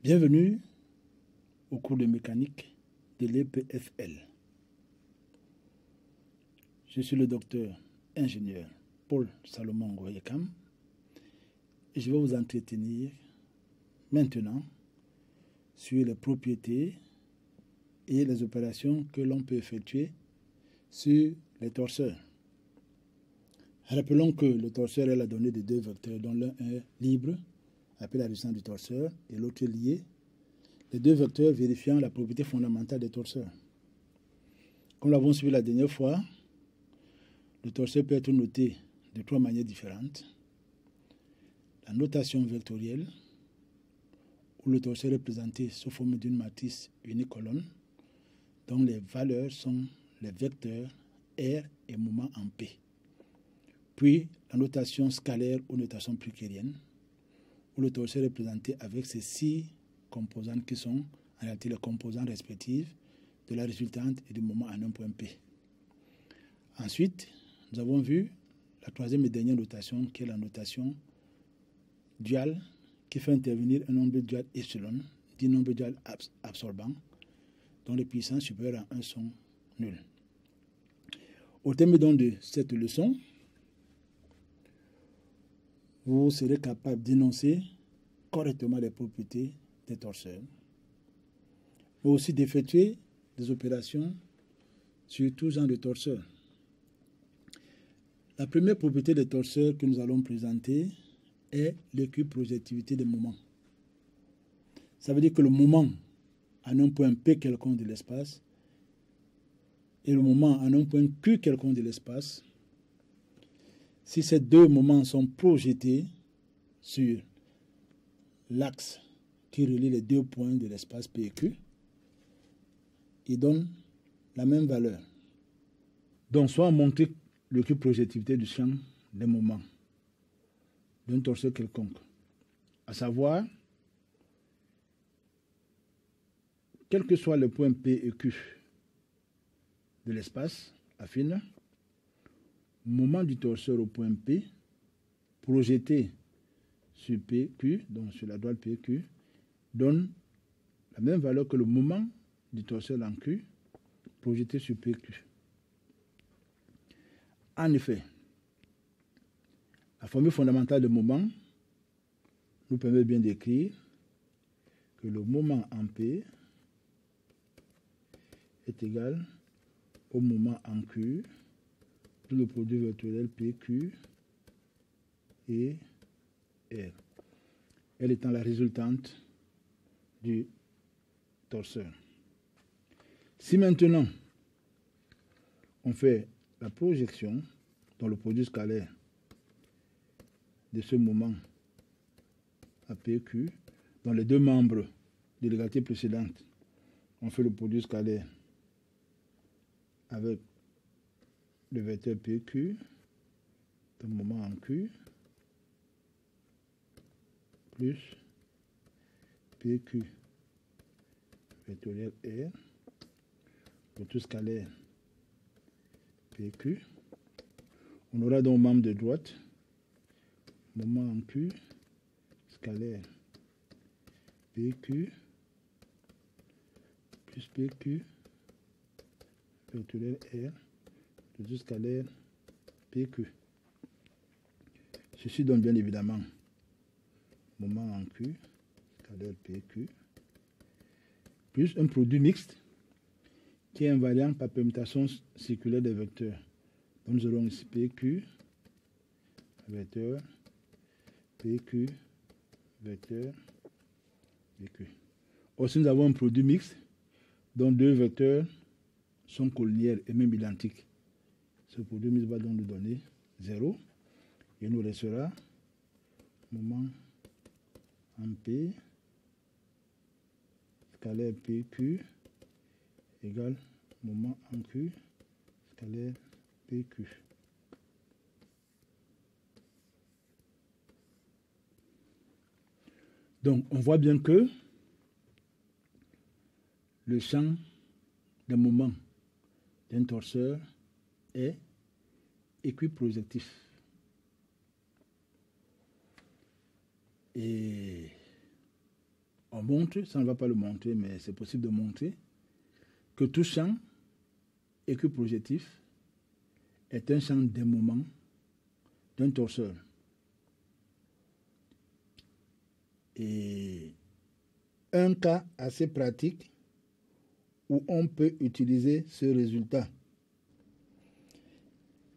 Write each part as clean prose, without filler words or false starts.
Bienvenue au cours de mécanique de l'EPFL. Je suis le docteur ingénieur Paul Salomon Goyekam et je vais vous entretenir maintenant sur les propriétés et les opérations que l'on peut effectuer sur les torseurs. Rappelons que le torseur est la donnée de deux vecteurs dont l'un est libre, appelé la distance du torseur, et l'autre est lié. Les deux vecteurs vérifiant la propriété fondamentale des torseurs. Comme nous l'avons suivi la dernière fois, le torseur peut être noté de trois manières différentes. La notation vectorielle, où le torseur est présenté sous forme d'une matrice unicolonne, dont les valeurs sont les vecteurs R et moment en P. Puis la notation scalaire ou notation pluquérienne, où le torseur est présenté avec ces six composantes qui sont en réalité les composantes respectives de la résultante et du moment en un point P. Ensuite, nous avons vu la troisième et dernière notation qui est la notation duale qui fait intervenir un nombre dual epsilon, dit nombre dual absorbant, dont les puissances supérieures à 1 sont nulles. Au terme donc de cette leçon, vous serez capable d'énoncer correctement les propriétés des torseurs, mais aussi d'effectuer des opérations sur tout genre de torseurs. La première propriété des torseurs que nous allons présenter est l'équiprojectivité des moments. Ça veut dire que le moment en un point P quelconque de l'espace et le moment en un point Q quelconque de l'espace, si ces deux moments sont projetés sur l'axe qui relie les deux points de l'espace P et Q, ils donnent la même valeur. Donc, soit on montre l'équiprojectivité du champ des moments d'un torseur quelconque, à savoir, quel que soit le point P et Q de l'espace affine, moment du torseur au point P, projeté sur PQ, donc sur la droite PQ, donne la même valeur que le moment du torseur en Q, projeté sur PQ. En effet, la formule fondamentale de moment nous permet bien d'écrire que le moment en P est égal au moment en Q, tout le produit vectoriel PQ et R, elle étant la résultante du torseur. Si maintenant on fait la projection dans le produit scalaire de ce moment à PQ, dans les deux membres de l'égalité précédente, on fait le produit scalaire avec le vecteur PQ, le moment en Q, plus PQ vectoriel R, le tout scalaire PQ. On aura donc membre de droite, moment en Q, scalaire PQ, plus PQ vectoriel R, le tout scalaire PQ. Ceci donne bien évidemment moment en Q, scalaire PQ, plus un produit mixte qui est invariant par permutation circulaire des vecteurs. Donc nous aurons ici PQ, vecteur, PQ, vecteur, PQ. Aussi nous avons un produit mixte dont deux vecteurs sont collinéaires et même identiques. Ce produit mixte va donc nous donner 0 et nous restera moment en P, scalaire PQ, égale moment en Q, scalaire PQ. Donc, on voit bien que le champ des moments d'un torseur est équiprojectif. Et on on montre, ça ne va pas le montrer, mais c'est possible de montrer, que tout champ équiprojectif est un champ des moments d'un torseur. Et un cas assez pratique où on peut utiliser ce résultat.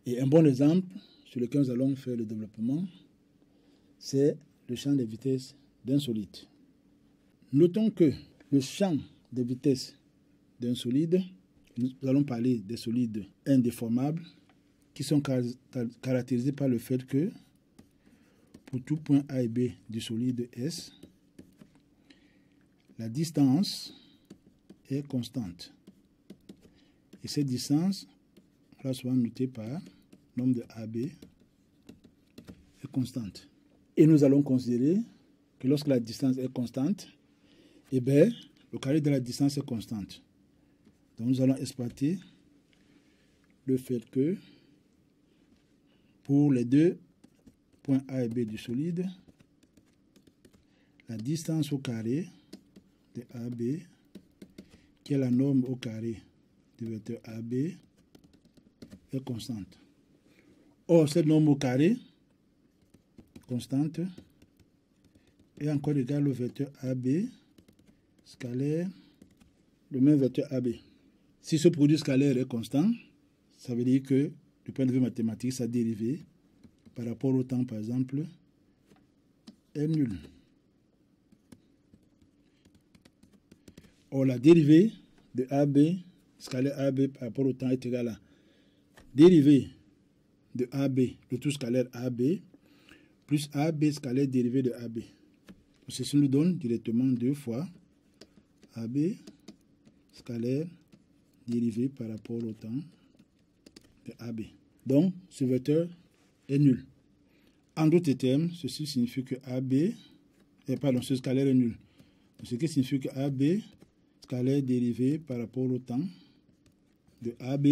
Et un bon exemple sur lequel nous allons faire le développement, c'est le champ de vitesse d'un solide. Notons que le champ de vitesse d'un solide, nous allons parler des solides indéformables, qui sont caractérisés par le fait que pour tout point A et B du solide S, la distance est constante. Et cette distance va souvent notée par nombre de AB est constante. Et nous allons considérer que lorsque la distance est constante, eh bien, le carré de la distance est constante. Donc nous allons exploiter le fait que pour les deux points A et B du solide, la distance au carré de AB, qui est la norme au carré du vecteur AB, est constante. Or, cette norme au carré constante est encore égale au vecteur AB scalaire, le même vecteur AB. Si ce produit scalaire est constant, ça veut dire que du point de vue mathématique, sa dérivée par rapport au temps, par exemple, est nulle. Or, la dérivée de AB, scalaire AB par rapport au temps est égale à dérivée de AB, le tout scalaire AB, plus AB scalaire dérivée de AB. Ceci nous donne directement 2 fois AB scalaire dérivé par rapport au temps de AB. Donc, ce vecteur est nul. En d'autres termes, ceci signifie que ce scalaire est nul. Ce qui signifie que AB scalaire dérivé par rapport au temps de AB,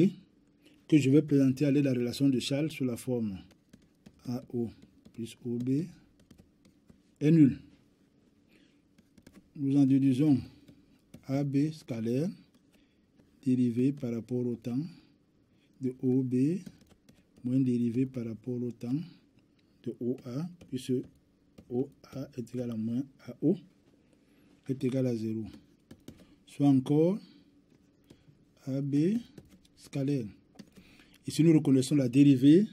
que je vais présenter à l'aide de la relation de Charles sous la forme AO plus OB, est nul. Nous en déduisons AB scalaire dérivé par rapport au temps de OB moins dérivé par rapport au temps de OA, puisque OA est égal à moins AO est égal à 0. Soit encore AB scalaire. Ici, nous reconnaissons la dérivée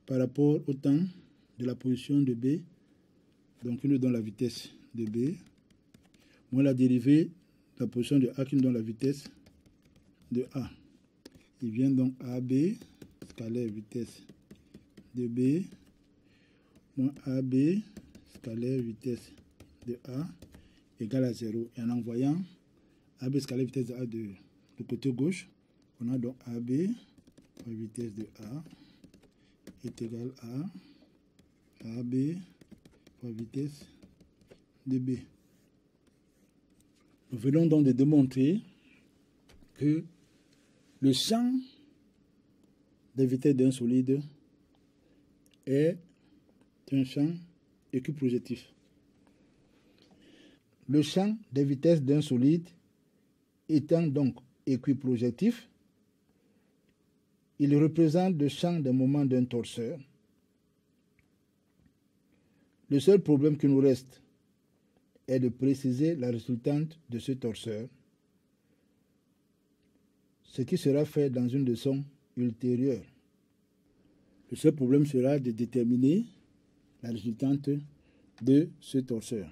par rapport au temps de la position de B, donc qui nous donne la vitesse de B, moins la dérivée de la position de A qui nous donne la vitesse de A. Il vient donc AB scalaire vitesse de B moins AB scalaire vitesse de A égale à 0. Et en envoyant AB scalaire vitesse de A de côté gauche, on a donc AB fois vitesse de A est égal à AB fois vitesse de B. Nous venons donc de démontrer que le champ de vitesse d'un solide est un champ équiprojectif. Le champ de vitesse d'un solide étant donc équiprojectif, il représente le champ des moments d'un torseur. Le seul problème qui nous reste est de préciser la résultante de ce torseur, ce qui sera fait dans une leçon ultérieure. Le seul problème sera de déterminer la résultante de ce torseur.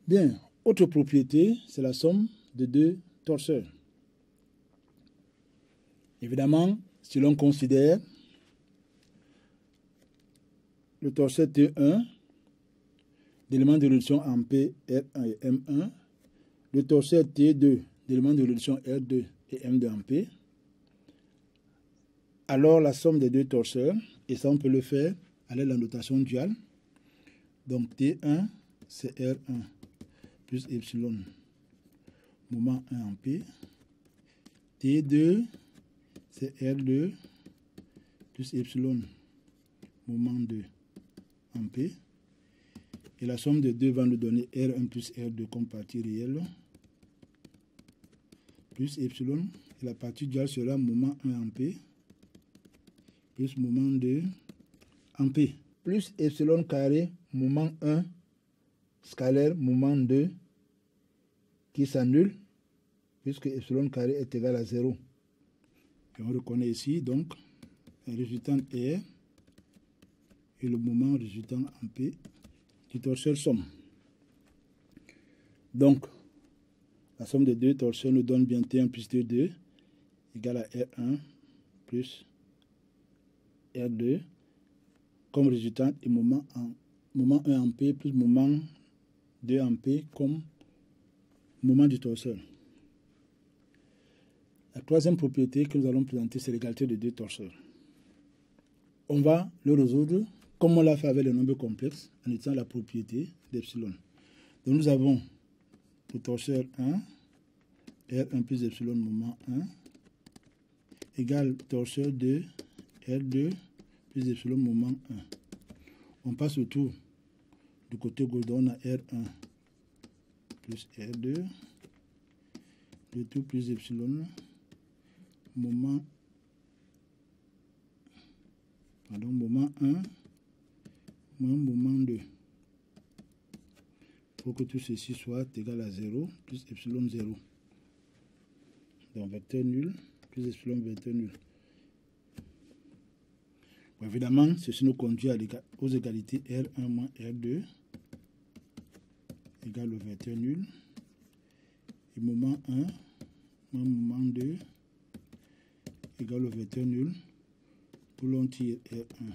Bien, autre propriété, c'est la somme de 2 torseurs. Évidemment, si l'on considère le torseur T1 d'éléments de réduction en P, R1 et M1, le torseur T2 d'éléments de réduction R2 et M2 en P, alors la somme des 2 torseurs, et ça on peut le faire à l'aide de la notation duale, donc T1 c'est R1 plus epsilon moment 1 en P, T2 c'est R2 plus epsilon moment 2 en P, Et la somme de 2 va nous donner R1 plus R2 comme partie réelle, plus epsilon. Et la partie duale sera moment 1 en P, plus moment 2 en P, plus epsilon carré, moment 1, scalaire, moment 2, qui s'annule, puisque epsilon carré est égal à 0. Et on reconnaît ici, donc, la résultante R et le moment résultant en P du torseur somme. Donc, la somme des deux torseurs nous donne bien T1 plus T2 égale à R1 plus R2 comme résultante et moment 1 en P plus moment 2 en P comme moment du torseur. La troisième propriété que nous allons présenter, c'est l'égalité de deux torseurs. On va le résoudre comme on l'a fait avec les nombres complexes en utilisant la propriété d'epsilon. Donc nous avons le torseur 1, R1 plus epsilon moment 1, égale torseur 2, R2 plus epsilon moment 1. On passe le tour du côté gauche, on a R1 plus R2, le tout plus epsilon moment 1 moins moment 2. Pour que tout ceci soit égal à 0 plus epsilon 0. Donc vecteur nul plus epsilon vecteur nul. Bon, évidemment, ceci nous conduit aux égalités R1 moins R2 égale au vecteur nul. Et moment 1 moins moment 2 égale au vecteur nul. Pour l'on tire R1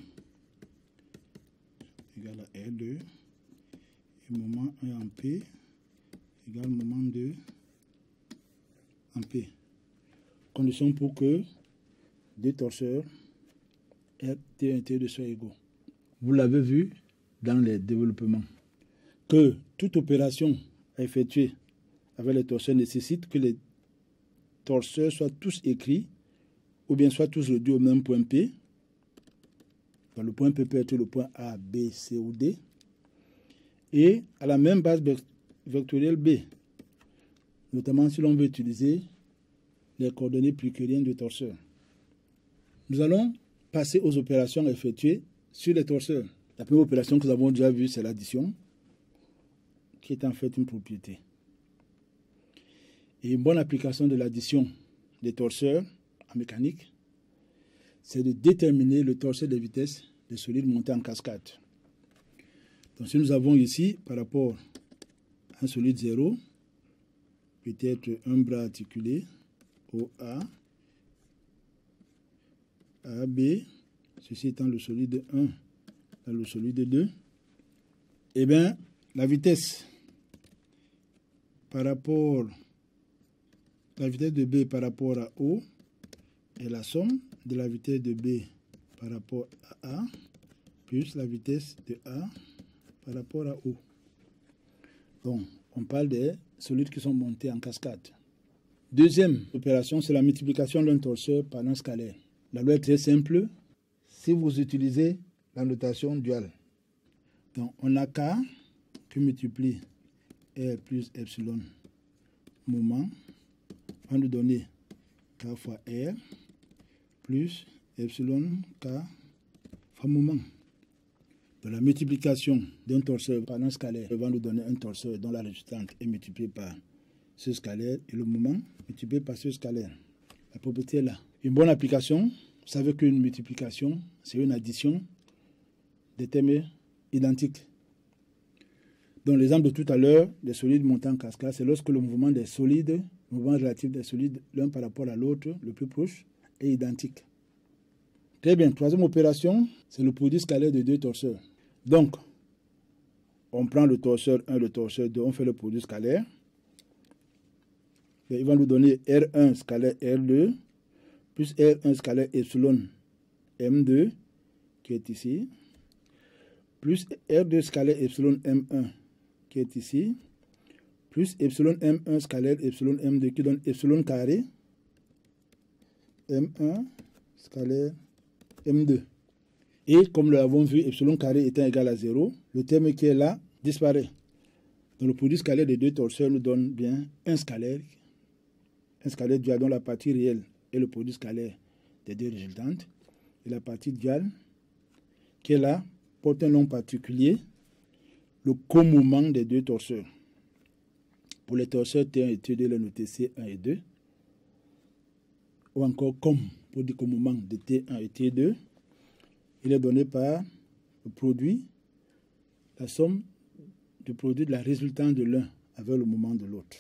égale à R2 et moment 1 en P égale moment 2 en P. Condition pour que deux torseurs T1 et T2 soient égaux. Vous l'avez vu dans les développements que toute opération à effectuer avec les torseurs nécessite que les torseurs soient tous écrits ou bien soient tous réduits au même point P. Donc le point P peut être le point A, B, C ou D. Et à la même base vectorielle B. Notamment si l'on veut utiliser les coordonnées pluquériennes du torseur. Nous allons passer aux opérations effectuées sur les torseurs. La première opération que nous avons déjà vue, c'est l'addition, qui est en fait une propriété. Et une bonne application de l'addition des torseurs en mécanique, c'est de déterminer le torseur des vitesses des solides montés en cascade. Donc si nous avons ici, par rapport à un solide 0, peut-être un bras articulé, OA, AB, ceci étant le solide 1 dans le solide 2, eh bien, la vitesse par rapport, la vitesse de B par rapport à O est la somme de la vitesse de B par rapport à A plus la vitesse de A par rapport à O. Donc, on parle des solides qui sont montés en cascade. Deuxième opération, c'est la multiplication d'un torseur par un scalaire. La loi est très simple. Si vous utilisez la notation duale, donc on a K qui multiplie R plus epsilon moment va nous donner K fois R plus epsilon K fois moment. Donc la multiplication d'un torseur par un scalaire va nous donner un torseur dont la résultante est multipliée par ce scalaire et le moment multiplié par ce scalaire. La propriété est là. Une bonne application, vous savez qu'une multiplication, c'est une addition des termes identiques. Dans l'exemple de tout à l'heure, des solides montés en cascade, c'est lorsque le mouvement des solides, le mouvement relatif des solides, l'un par rapport à l'autre, le plus proche, est identique. Très bien. Troisième opération, c'est le produit scalaire de deux torseurs. Donc, on prend le torseur 1, le torseur 2, on fait le produit scalaire. Et il va nous donner R1 scalaire R2 plus R1 scalaire epsilon M2 qui est ici, plus R2 scalaire epsilon M1 qui est ici, plus epsilon M1 scalaire epsilon M2 qui donne epsilon carré M1 scalaire M2. Et comme nous l'avons vu, epsilon carré étant égal à 0, le terme qui est là disparaît. Donc le produit scalaire des deux torseurs nous donne bien un scalaire dual dont la partie réelle est le produit scalaire des deux résultantes. Et la partie duale, qui est là, porte un nom particulier, le comoment des deux torseurs. Pour les torseurs T1 et T2, il est noté C1 et 2. Ou encore comme, pour dire comoment de T1 et T2, il est donné par le produit, la somme du produit de la résultante de l'un avec le moment de l'autre.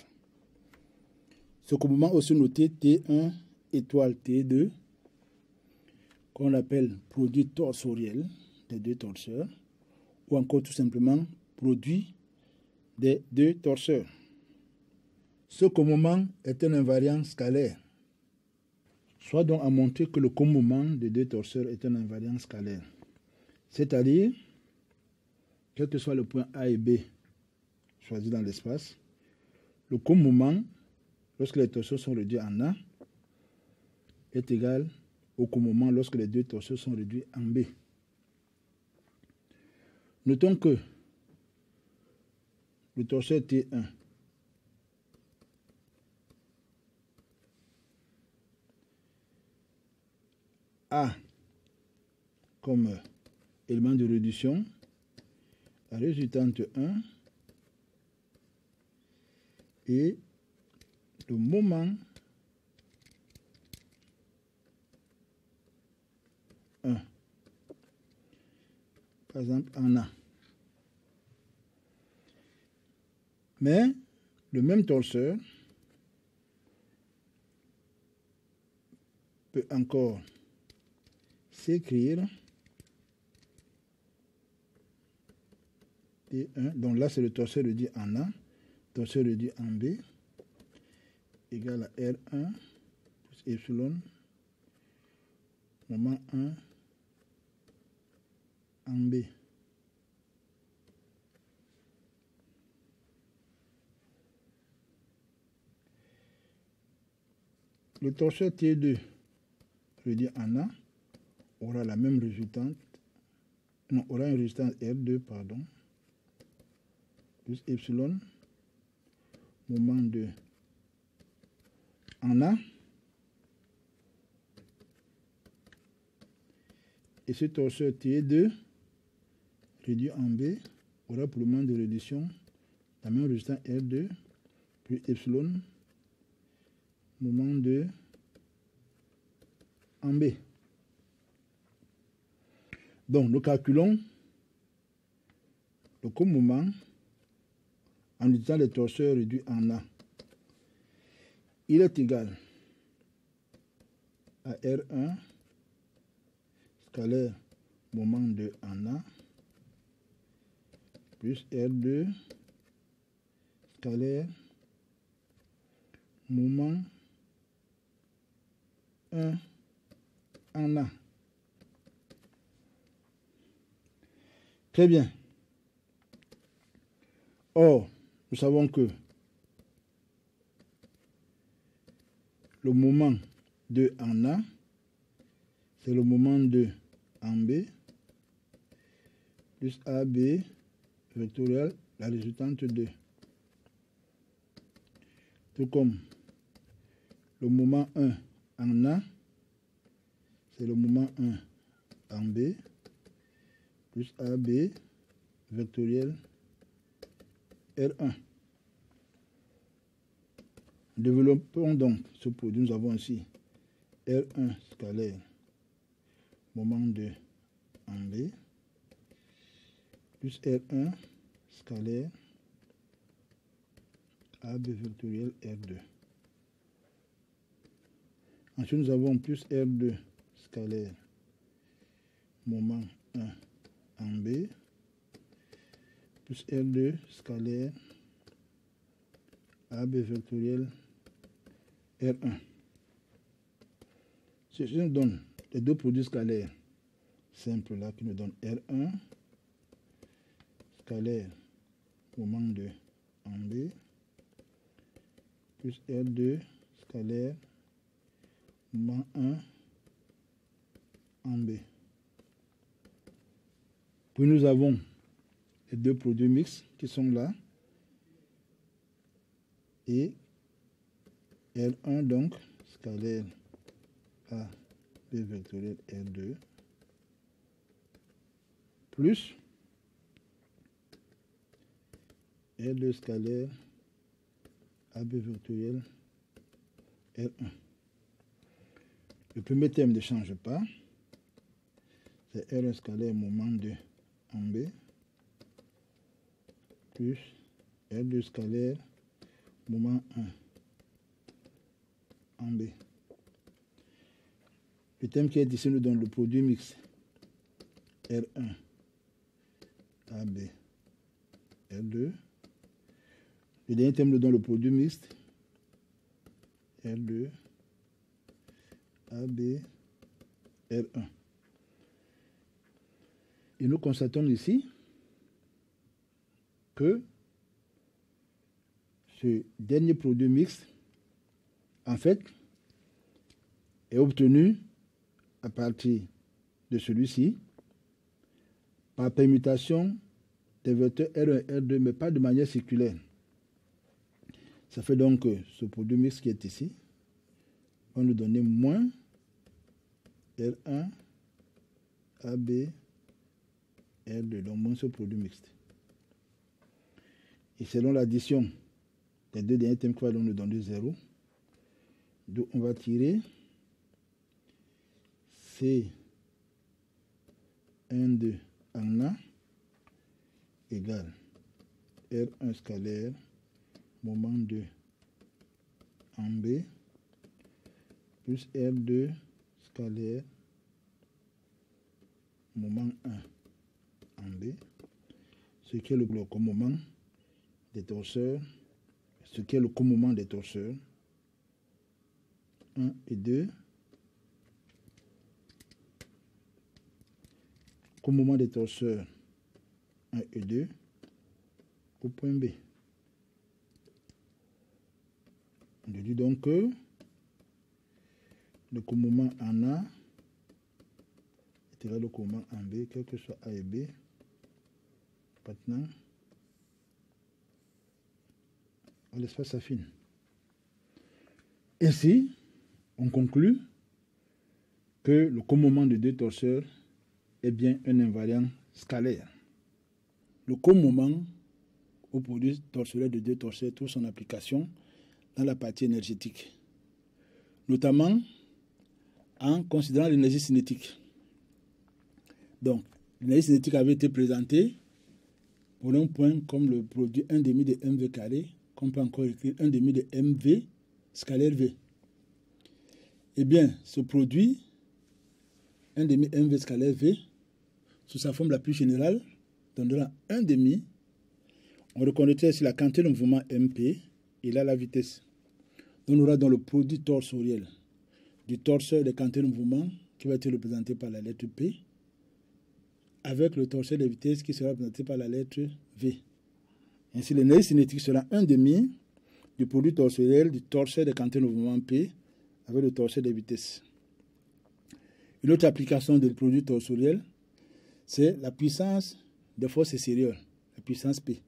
Ce comoment aussi noté T1 étoile T2, qu'on appelle produit torsoriel des deux torseurs, ou encore tout simplement produit des deux torseurs. Ce comoment est un invariant scalaire. Soit donc à montrer que le comoment des deux torseurs est un invariant scalaire. C'est-à-dire, quel que soit le point A et B choisi dans l'espace, le comoment, lorsque les torseurs sont réduits en A, est égal au comoment lorsque les deux torseurs sont réduits en B. Notons que le torseur T1 a comme élément de réduction la résultante 1 et le moment 1. Par exemple, en A. Mais le même torseur peut encore s'écrire T1, donc là c'est le torseur réduit en A, torseur réduit en B, égal à R1 plus epsilon, moment 1 en B. Le torseur T2 réduit en A aura la même résultante, non, aura une résultante R2, pardon, plus epsilon, moment 2 en A. Et ce torseur T2 réduit en B aura pour le moment de réduction la même résultante R2 plus epsilon, moment 2 en B. Donc, nous calculons le comoment en utilisant les torseurs réduits en A. Il est égal à R1 scalaire moment 2 en A plus R2 scalaire moment 1 en A. Très bien. Or, nous savons que le moment 2 en A, c'est le moment 2 en B, plus AB vectoriel, la résultante 2. Tout comme le moment 1 en A, c'est le moment 1 en B, plus AB vectoriel R1. Développons donc ce produit. Nous avons ici R1 scalaire moment 2 en B plus R1 scalaire AB vectoriel R2. Ensuite, nous avons plus R2 scalaire moment 1 en B plus R2 scalaire AB vectoriel R1. Ceci nous donne les deux produits scalaires simples là qui nous donnent R1 scalaire moment 2 en B plus R2 scalaire moment 1 en B. Puis nous avons les deux produits mixtes qui sont là. Et R1 donc, scalaire A, B vectoriel R2, plus R2 scalaire AB vectoriel R1. Le premier terme ne change pas. C'est R1 scalaire moment 2 en B plus R2 scalaire moment 1 en B. Le terme qui est ici nous donne le produit mixte R1 AB R2. Le dernier terme nous donne le produit mixte R2 AB R1. Et nous constatons ici que ce dernier produit mixte, en fait, est obtenu à partir de celui-ci par permutation des vecteurs R1 et R2, mais pas de manière circulaire. Ça fait donc que ce produit mixte qui est ici va nous donner moins R1 AB R2, donc moins ce produit mixte. Et selon l'addition des deux derniers termes qui va nous donner 0, donc on va tirer C12 en A égale R1 scalaire moment 2 en B plus R2 scalaire moment 1 en B, ce qui est le commomement des torseurs, ce qui est le commomment des torseurs 1 et 2, commomment des torseurs 1 et 2 au point B. On dit donc que le commomment en A est égal au commomment en B, quel que soit A et B. Maintenant, à l'espace affine. Ainsi, on conclut que le commomment de deux torseurs est bien un invariant scalaire. Le commomment au produit torsoriel de deux torseurs trouve son application dans la partie énergétique, notamment en considérant l'énergie cinétique. Donc, l'énergie cinétique avait été présentée pour un point comme le produit 1 demi de mv carré, qu'on peut encore écrire 1 demi de mv scalaire v. Eh bien, ce produit 1 demi mv scalaire v, sous sa forme la plus générale, donnera 1 demi. On reconnaîtra ici la quantité de mouvement mp et là la vitesse. On aura dans le produit torsoriel du torseur des quantités de mouvement qui va être représenté par la lettre P, avec le torseur de vitesse qui sera représenté par la lettre V. Ainsi, l'énergie cinétique sera 1 demi du produit torsoriel du torseur des quantités de mouvement P avec le torseur de vitesse. Une autre application du produit torsoriel, c'est la puissance des forces extérieures, la puissance P.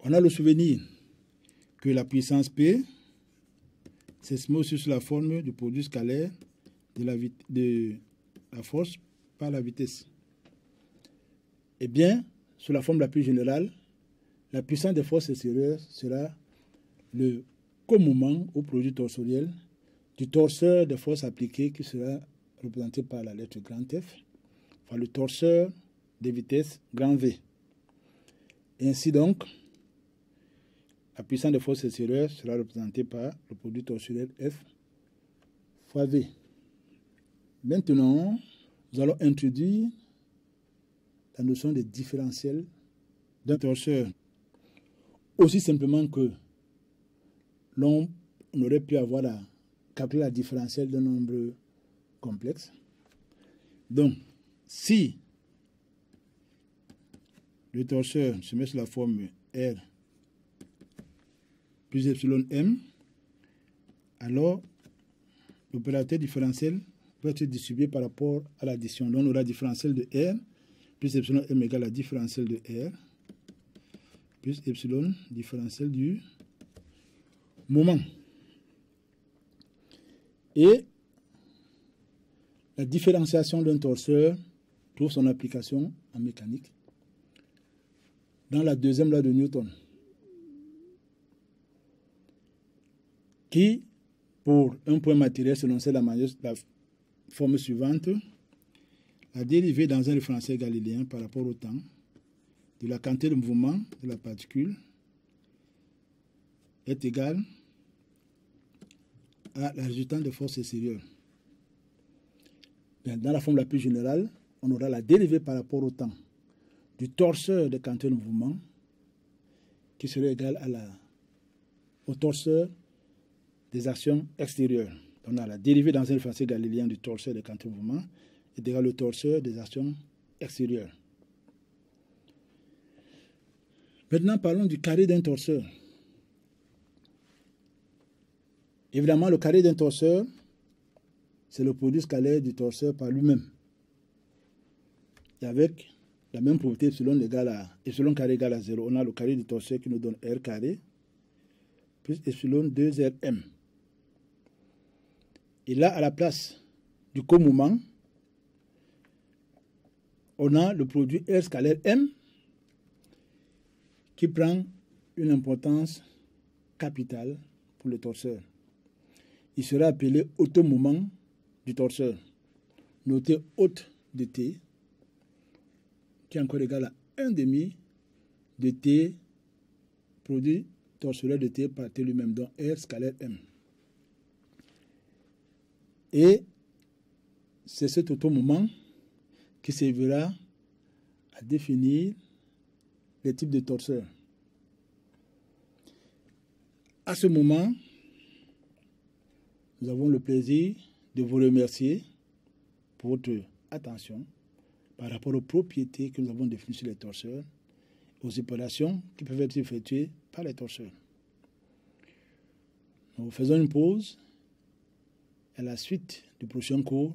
On a le souvenir que la puissance P s'exprime aussi sous la forme du produit scalaire de la force par la vitesse. Eh bien, sous la forme la plus générale, la puissance des forces extérieures sera le commomment au produit torsoriel du torseur des forces appliquées qui sera représenté par la lettre grand F, enfin le torseur des vitesses grand V. Et ainsi donc, la puissance des forces extérieures sera représentée par le produit torsoriel F fois V. Maintenant, nous allons introduire la notion de différentiel d'un torseur. Aussi simplement que l'on aurait pu avoir à calculer la différentielle d'un nombre complexe. Donc, si le torseur se met sous la forme R plus epsilon m, alors l'opérateur différentiel peut être distribué par rapport à l'addition. Donc on aura différentiel de R plus epsilon m égale la différentielle de R, plus epsilon différentielle du moment. Et la différenciation d'un torseur trouve son application en mécanique dans la deuxième loi de Newton, qui, pour un point matériel, s'énonçait la forme suivante: la dérivée dans un référentiel galiléen par rapport au temps de la quantité de mouvement de la particule est égale à la résultante de force extérieure. Dans la forme la plus générale, on aura la dérivée par rapport au temps du torseur de quantité de mouvement qui serait égale au torseur des actions extérieures. On a la dérivée dans un référentiel galiléen du torseur de quantité de mouvement est égal au torseur des actions extérieures. Maintenant, parlons du carré d'un torseur. Évidemment, le carré d'un torseur, c'est le produit scalaire du torseur par lui-même. Et avec la même propriété epsilon carré égale à 0, on a le carré du torseur qui nous donne R carré plus epsilon 2Rm. Et là, à la place du comouvement, on a le produit R scalaire M qui prend une importance capitale pour le torseur. Il sera appelé automoment du torseur. Notez haute de T, qui est encore égal à 1/2 de T, produit torseur de T par T lui-même, donc R scalaire M. Et c'est cet automoment qui servira à définir les types de torseurs. À ce moment, nous avons le plaisir de vous remercier pour votre attention par rapport aux propriétés que nous avons définies sur les torseurs, aux opérations qui peuvent être effectuées par les torseurs. Nous faisons une pause. À la suite du prochain cours,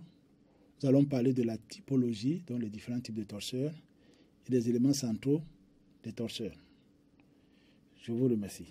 nous allons parler de la typologie, donc les différents types de torseurs, et des éléments centraux des torseurs. Je vous remercie.